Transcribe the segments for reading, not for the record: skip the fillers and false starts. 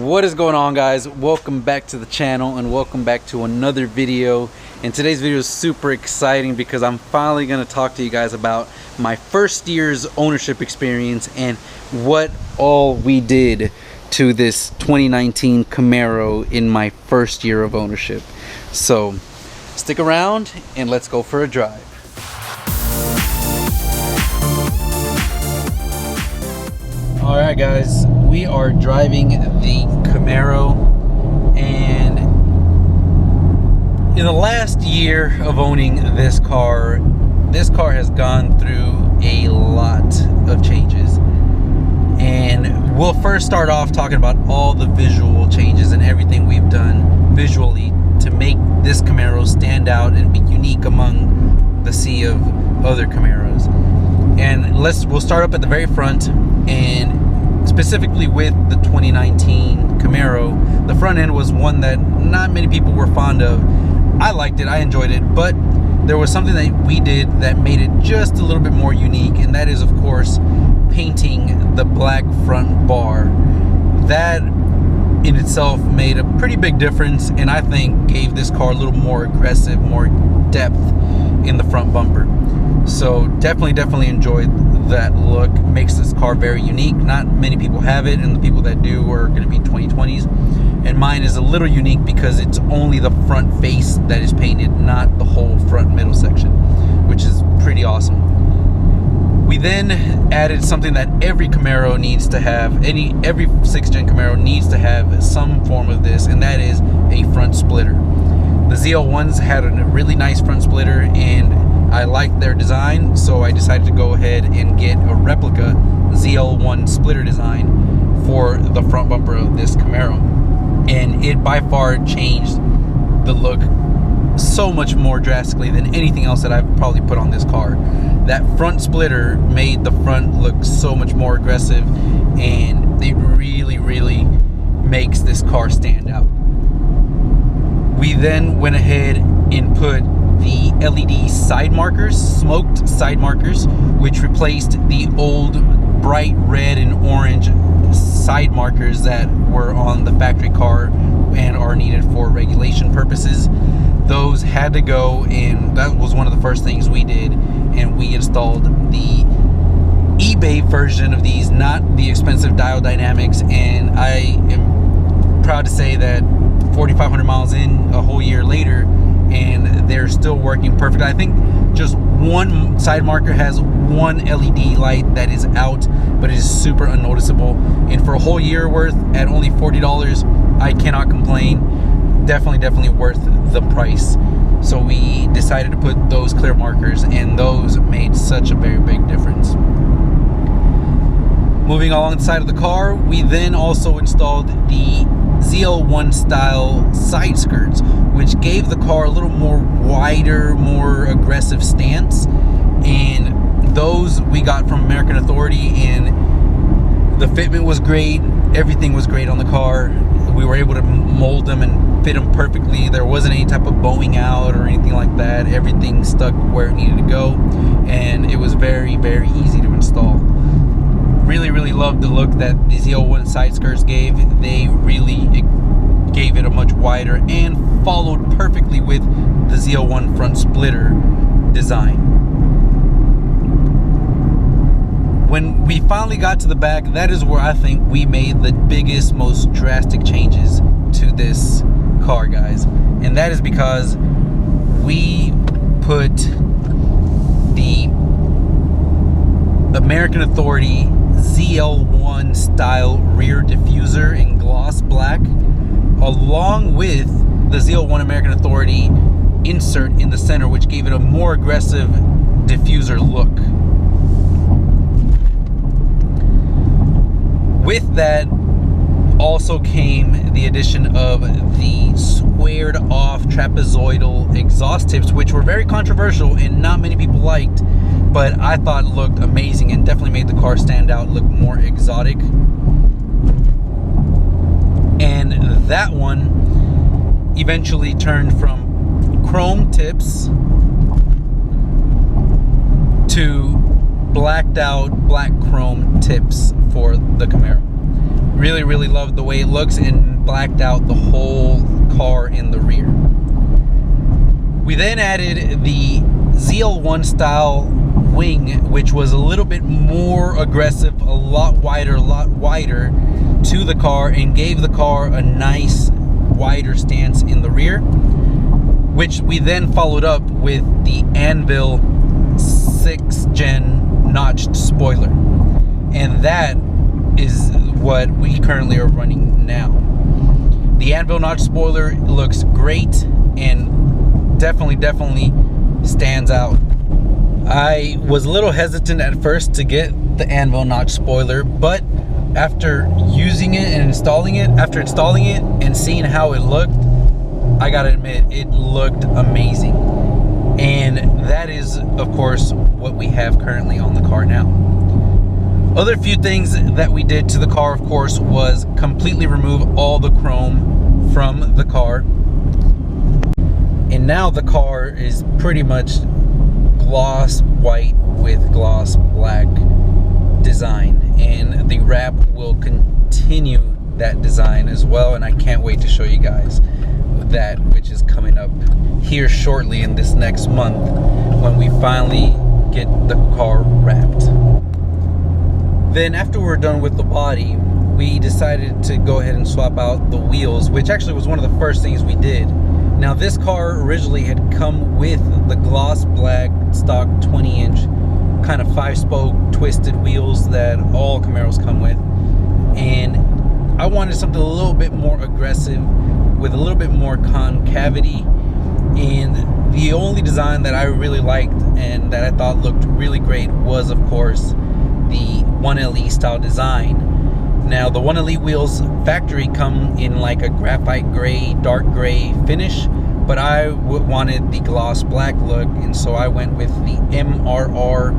What is going on, guys? Welcome back to the channel and welcome back to another video. And today's video is super exciting because I'm finally going to talk to you guys about my first year's ownership experience and what all we did to this 2019 Camaro in my first year of ownership. So stick around and let's go for a drive. All right, guys, we are driving the Camaro, and in the last year of owning this car has gone through a lot of changes. And we'll first start off talking about all the visual changes and everything we've done visually to make this Camaro stand out and be unique among the sea of other Camaros. And we'll start up at the very front, and specifically with the 2019 Camaro, the front end was one that not many people were fond of. I liked it, I enjoyed it, but there was something that we did that made it just a little bit more unique, and that is, of course, painting the black front bar. That in itself made a pretty big difference, and I think gave this car a little more aggressive, more depth in the front bumper. So definitely enjoyed that look. Makes this car very unique. Not many people have it, and the people that do are going to be 2020s. And mine is a little unique because it's only the front face that is painted, not the whole front middle section, which is pretty awesome. We then added something that every Camaro needs to have, every 6th gen Camaro needs to have some form of this, and that is a front splitter. The ZL1s had a really nice front splitter, and I liked their design, so I decided to go ahead and get a replica ZL1 splitter design for the front bumper of this Camaro. And it by far changed the look so much more drastically than anything else that I've probably put on this car. That front splitter made the front look so much more aggressive, and it really makes this car stand out. We then went ahead and put the LED side markers, smoked side markers, which replaced the old bright red and orange side markers that were on the factory car and are needed for regulation purposes. Those had to go, and that was one of the first things we did, and we installed the eBay version of these, not the expensive Dial Dynamics. And I am proud to say that 4,500 miles in, a whole year later, and they're still working perfect. I think just one side marker has one LED light that is out, but it is super unnoticeable. And for a whole year worth at only $40, I cannot complain. Definitely worth the price. So we decided to put those clear markers, and those made such a very big difference. Moving along the side of the car, we then also installed the ZL1 style side skirts, which gave the car a little more wider, more aggressive stance. And those we got from American Authority, and the fitment was great. Everything was great on the car. We were able to mold them and fit them perfectly. There wasn't any type of bowing out or anything like that. Everything stuck where it needed to go, and it was very easy to install. Really loved the look that the ZL1 side skirts gave. They really gave it a much wider and followed perfectly with the ZL1 front splitter design. When we finally got to the back, that is where I think we made the biggest, most drastic changes to this car, guys. And that is because we put the American Authority ZL1 style rear diffuser in gloss black, along with the ZL1 American Authority insert in the center, which gave it a more aggressive diffuser look. With that also came the addition of the squared off trapezoidal exhaust tips, which were very controversial and not many people liked, but I thought looked amazing and definitely made the car stand out, look more exotic. And that one eventually turned from chrome tips to blacked out black chrome tips for the Camaro. Really love the way it looks, and blacked out the whole car in the rear. We then added the ZL1 style wing, which was a little bit more aggressive, a lot wider to the car, and gave the car a nice wider stance in the rear, which we then followed up with the Anvil 6th gen notched spoiler, and that is what we currently are running now. The Anvil notch spoiler looks great and definitely stands out. I was a little hesitant at first to get the Anvil notch spoiler, but after using it and installing it and seeing how it looked, I gotta admit, it looked amazing. And that is, of course, what we have currently on the car now. Other few things that we did to the car, of course, was completely remove all the chrome from the car. And now the car is pretty much gloss white with gloss black design, and the wrap will continue that design as well, and I can't wait to show you guys that, which is coming up here shortly in this next month when we finally get the car wrapped. Then after we're done with the body, we decided to go ahead and swap out the wheels, which actually was one of the first things we did. Now, this car originally had come with the gloss black stock 20-inch kind of 5-spoke twisted wheels that all Camaros come with, and I wanted something a little bit more aggressive with a little bit more concavity. And the only design that I really liked and that I thought looked really great was, of course, the 1LE style design. Now, the 1LE wheels factory come in like a graphite gray, dark gray finish, but I wanted the gloss black look, and so I went with the MRR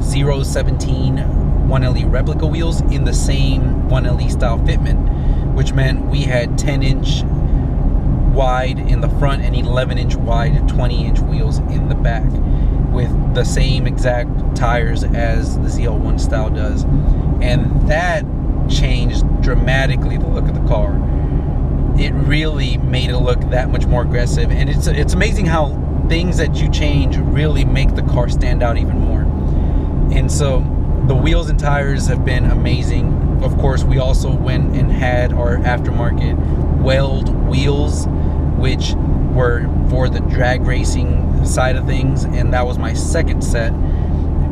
017 1LE replica wheels in the same 1LE style fitment, which meant we had 10-inch wide in the front and 11-inch wide 20-inch wheels in the back, with the same exact tires as the ZL1 style does. And that changed dramatically the look of the car. It really made it look that much more aggressive, and it's amazing how things that you change really make the car stand out even more. And so the wheels and tires have been amazing. Of course, we also went and had our aftermarket weld wheels, which were for the drag racing side of things, and that was my second set,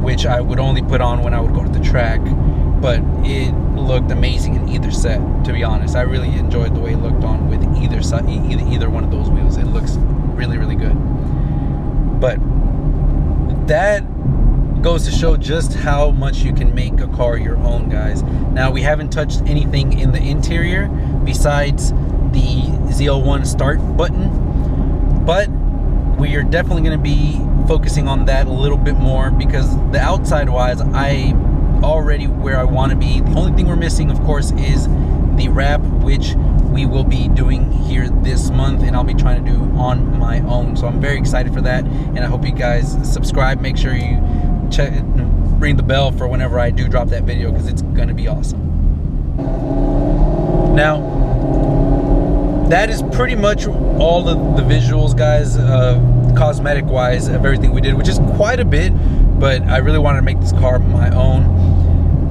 which I would only put on when I would go to the track. But it looked amazing in either set, to be honest. I really enjoyed the way it looked on with either side, either one of those wheels. It looks really good. But that goes to show just how much you can make a car your own, guys. Now, we haven't touched anything in the interior besides the ZL1 start button, but we are definitely going to be focusing on that a little bit more, because the outside wise, I already where I want to be. The only thing we're missing, of course, is the wrap, which we will be doing here this month, and I'll be trying to do on my own. So I'm very excited for that, and I hope you guys subscribe. Make sure you check, ring the bell for whenever I do drop that video, because it's gonna be awesome. Now, that is pretty much all the visuals, guys, cosmetic wise, of everything we did, which is quite a bit, but I really wanted to make this car my own.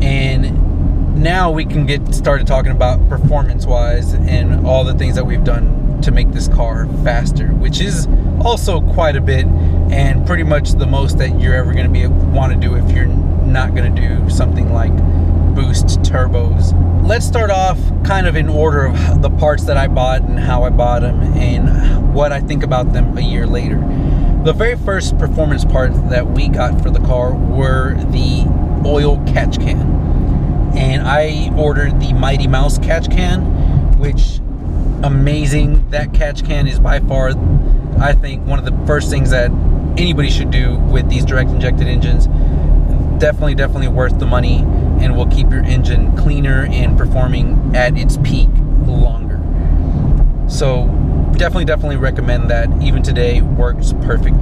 And now we can get started talking about performance wise and all the things that we've done to make this car faster, which is also quite a bit, and pretty much the most that you're ever going to want to do if you're not going to do something like boost turbos. Let's start off kind of in order of the parts that I bought and how I bought them and what I think about them a year later. The very first performance parts that we got for the car were the oil catch can, and I ordered the Mighty Mouse catch can, which, amazing. That catch can is by far, I think, one of the first things that anybody should do with these direct injected engines. Definitely worth the money, and will keep your engine cleaner and performing at its peak longer. So definitely recommend that. Even today, works perfectly.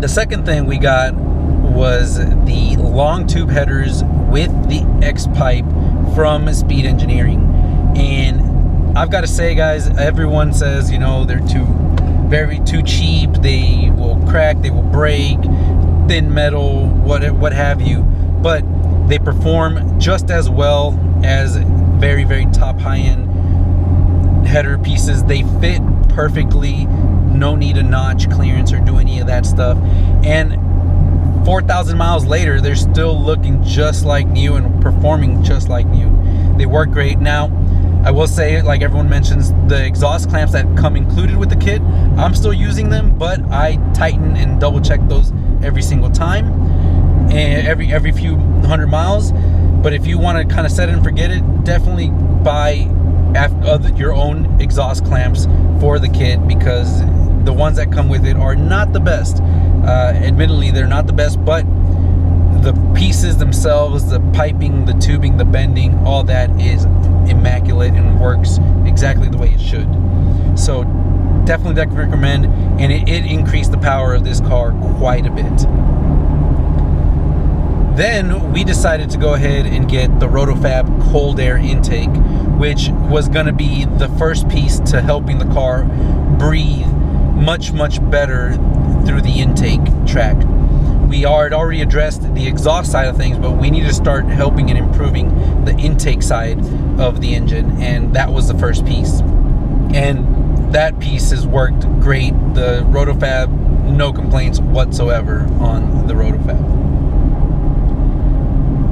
The second thing we got was the long tube headers with the X-pipe from Speed Engineering. And I've got to say, guys, everyone says, you know, they're too cheap, they will crack, they will break, thin metal, what have you, but they perform just as well as very, very top high-end header pieces. They fit perfectly, no need to notch clearance or do any of that stuff, and 4,000 miles later they're still looking just like new and performing just like new. They work great. Now I will say, like everyone mentions, the exhaust clamps that come included with the kit, I'm still using them, but I tighten and double check those every single time, and every few hundred miles. But if you want to kind of set it and forget it, definitely buy your own exhaust clamps for the kit, because the ones that come with it are not the best. Admittedly, they're not the best, but the pieces themselves, the piping, the tubing, the bending, all that is immaculate and works exactly the way it should. So definitely recommend, and it increased the power of this car quite a bit. Then we decided to go ahead and get the Rotofab cold air intake, which was going to be the first piece to helping the car breathe much better through the intake track. We had already addressed the exhaust side of things, but we need to start helping and improving the intake side of the engine, and that was the first piece. And that piece has worked great. The Rotofab, no complaints whatsoever on the Rotofab.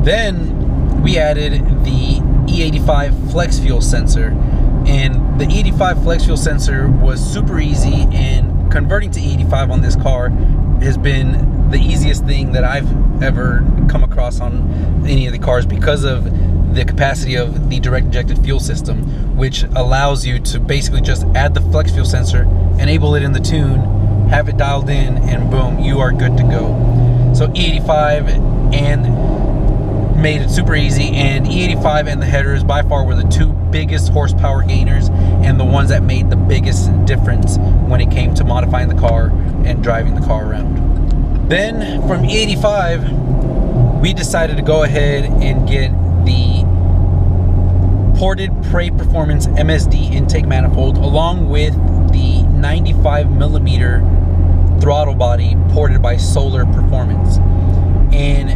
Then we added the E85 flex fuel sensor, and the E85 flex fuel sensor was super easy, and converting to E85 on this car has been the easiest thing that I've ever come across on any of the cars, because of the capacity of the direct injected fuel system, which allows you to basically just add the flex fuel sensor, enable it in the tune, have it dialed in, and boom, you are good to go. So E85 and made it super easy, and E85 and the headers by far were the two biggest horsepower gainers and the ones that made the biggest difference when it came to modifying the car and driving the car around. Then from E85 we decided to go ahead and get the Ported Performance MSD intake manifold, along with the 95mm throttle body ported by Solar Performance, and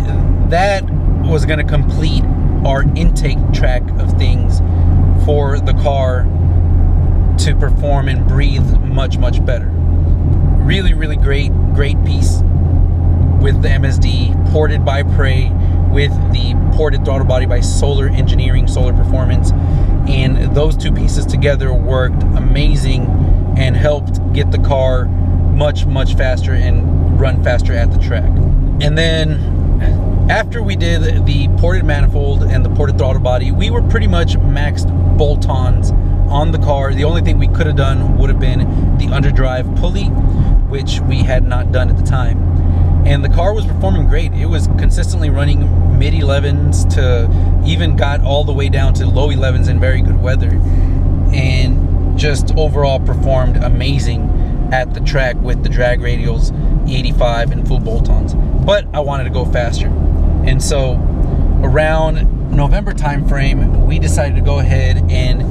that was going to complete our intake track of things for the car to perform and breathe much better. Really great piece with the MSD, ported by Prey, with the ported throttle body by Solar Engineering, Solar Performance, and those two pieces together worked amazing and helped get the car much faster and run faster at the track. And then after we did the ported manifold and the ported throttle body, we were pretty much maxed bolt-ons on the car. The only thing we could have done would have been the underdrive pulley, which we had not done at the time. And the car was performing great. It was consistently running mid 11s to even got all the way down to low 11s in very good weather, and just overall performed amazing at the track with the drag radials, 85 and full bolt-ons. But I wanted to go faster, and so around November time frame we decided to go ahead and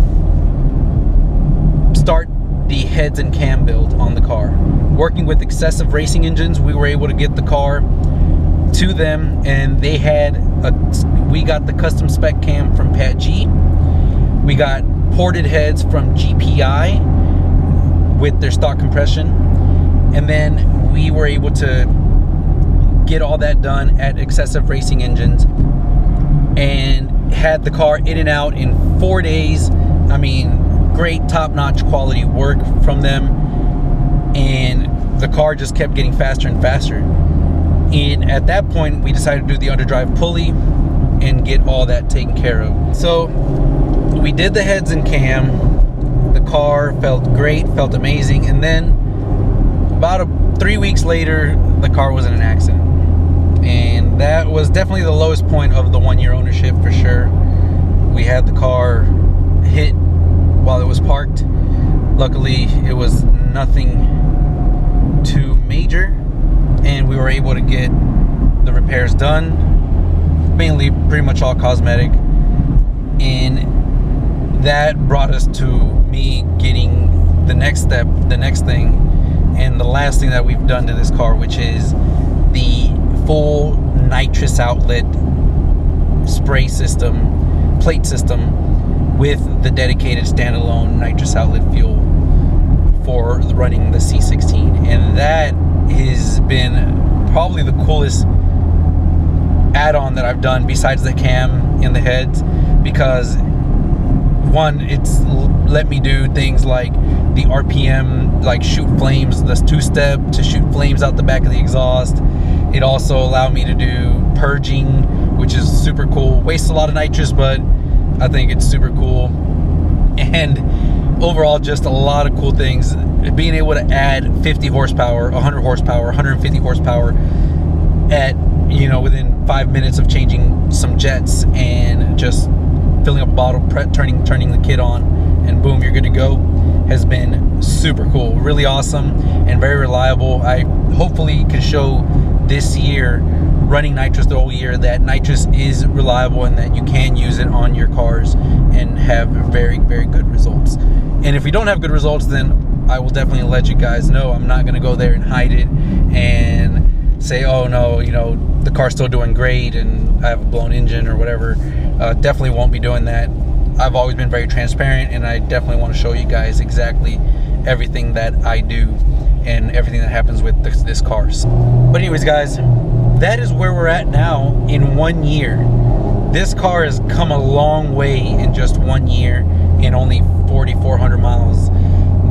start the heads and cam build on the car. Working with Excessive Racing Engines, we were able to get the car to them, and they had we got the custom spec cam from Pat G. We got ported heads from GPI with their stock compression, and then we were able to get all that done at Excessive Racing Engines and had the car in and out in 4 days. I mean, great top-notch quality work from them, and the car just kept getting faster and faster. And at that point we decided to do the underdrive pulley and get all that taken care of. So we did the heads and cam. The car felt great, felt amazing, and then about 3 weeks later the car was in an accident, and that was definitely the lowest point of the 1 year ownership for sure. We had the car hit while it was parked. Luckily it was nothing too major, and we were able to get the repairs done, mainly pretty much all cosmetic. And that brought us to me getting the next step, the next thing, and the last thing that we've done to this car, which is the full nitrous outlet spray system, plate system, with the dedicated standalone nitrous outlet fuel for running the C16. And that has been probably the coolest add-on that I've done besides the cam in the heads, because one, it's let me do things like the RPM, like shoot flames, this two-step to shoot flames out the back of the exhaust. It also allowed me to do purging, which is super cool. Wastes a lot of nitrous, but I think it's super cool. And overall, just a lot of cool things. Being able to add 50 horsepower, 100 horsepower, 150 horsepower at, you know, within 5 minutes of changing some jets and just filling up a bottle, turning the kit on, and boom, you're good to go, has been super cool, really awesome, and very reliable. I hopefully can show this year, running nitrous the whole year, that nitrous is reliable and that you can use it on your cars and have very, very good results. And if we don't have good results, then I will definitely let you guys know. I'm not going to go there and hide it and say, oh no, you know, the car's still doing great and I have a blown engine or whatever. Definitely won't be doing that. I've always been very transparent, and I definitely want to show you guys exactly everything that I do and everything that happens with this car. But anyways, guys, that is where we're at now in 1 year. This car has come a long way in just 1 year, in only 4,400 miles.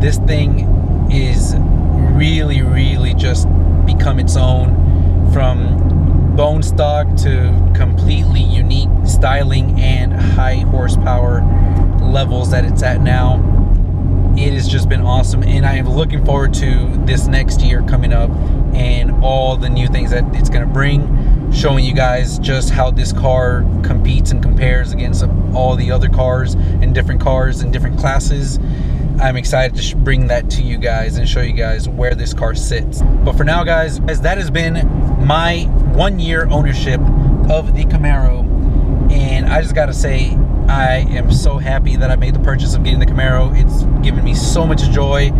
This thing is really, really just become its own, from bone stock to completely unique styling and high horsepower levels that it's at now. It has just been awesome, and I am looking forward to this next year coming up and all the new things that it's going to bring, showing you guys just how this car competes and compares against all the other cars and different cars in different classes. I'm excited to bring that to you guys and show you guys where this car sits. But for now, guys, that has been my 1 year ownership of the Camaro, and I just gotta say, I am so happy that I made the purchase of getting the Camaro. It's given me so much joy,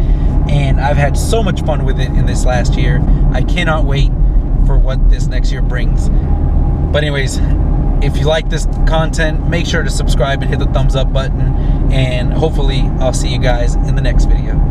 and I've had so much fun with it in this last year. I cannot wait for what this next year brings. But anyways, if you like this content, make sure to subscribe and hit the thumbs up button, and hopefully I'll see you guys in the next video.